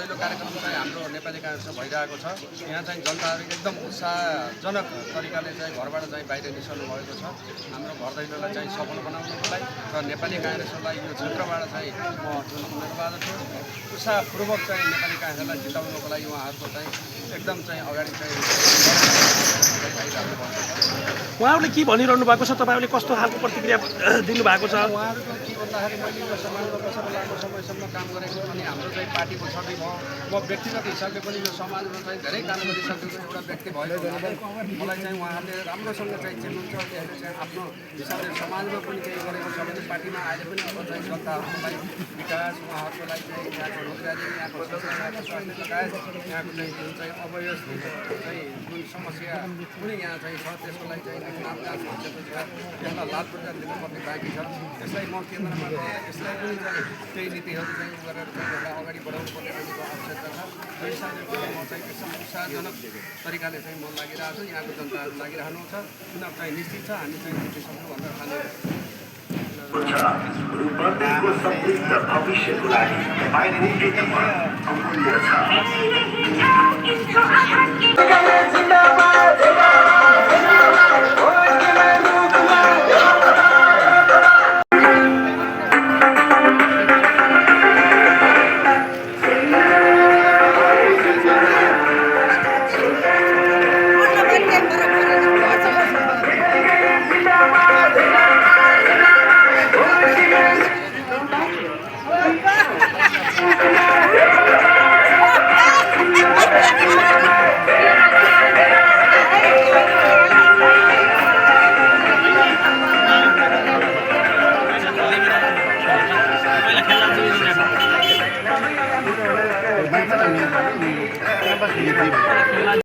पहिलो कार्यक्रम चाहिँ हाम्रो नेपाली काङ्ग्रेसमा भइरहेको छ। यहाँ चाहिँ जनताहरू एकदम उत्साहजनक तरिकाले चाहिँ घरबाट चाहिँ बाहिर निस्कनु भएको छ। हाम्रो घर दैलोलाई चाहिँ सफल बनाउनको लागि र नेपाली काङ्ग्रेसलाई यो क्षेत्रबाट चाहिँ म जुन उम्मेदवार छु उत्साहपूर्वक चाहिँ नेपाली काङ्ग्रेसलाई जिताउनको लागि उहाँहरूको चाहिँ एकदम चाहिँ अगाडि चाहिँ उहाँहरूले के भनिरहनु भएको छ, तपाईँहरूले कस्तो खालको प्रतिक्रिया दिनुभएको छ? उहाँहरूको के भन्दाखेरि मैले यो समाजमा बसेर लामो समयसम्म काम गरेको अनि हाम्रो चाहिँ पार्टीको छवि भयो। म व्यक्तिगत हिसाबले पनि यो समाजमा चाहिँ धेरै काम गरिसकेको एउटा व्यक्ति भएको हुनाले मलाई चाहिँ उहाँहरूले राम्रोसँग चाहिँ चिन्नुहुन्छ। त्यसले चाहिँ आफ्नो हिसाबले समाजमा पनि केही गरेको छ भने पार्टीमा अहिले पनि अब चाहिँ जनताहरूको लागि विकास उहाँहरूको लागि चाहिँ यहाँको रोजगारी यहाँको स्वास्थ्य लगायत यहाँको चाहिँ जुन चाहिँ अव्यवस्थित चाहिँ जुन समस्या कुनै यहाँ चाहिँ छ त्यसको लागि चाहिँ नामजाँच भइसकेको छ, त्यसलाई लाभ पुर्याएर दिनुपर्ने बाँकी छ। त्यसलाई म केन्द्रमा यसलाई पनि चाहिँ केही नीतिहरू चाहिँ गरेर चाहिँ यसलाई अगाडि बढाउनु पर्ने आवश्यकता छ। त्यो हिसाबले पनि म चाहिँ एकदम उत्साहजनक तरिकाले चाहिँ म लागिरहेको छु। यहाँको जनताहरू लागिरहनु छ। चुनाव चाहिँ निश्चित छ, हामी चाहिँ जितिसक्छौँ भनेर ठानेर रूपन्देहीको समृद्ध भविष्यको लागि तपाईँले नेतृत्व अमूल्य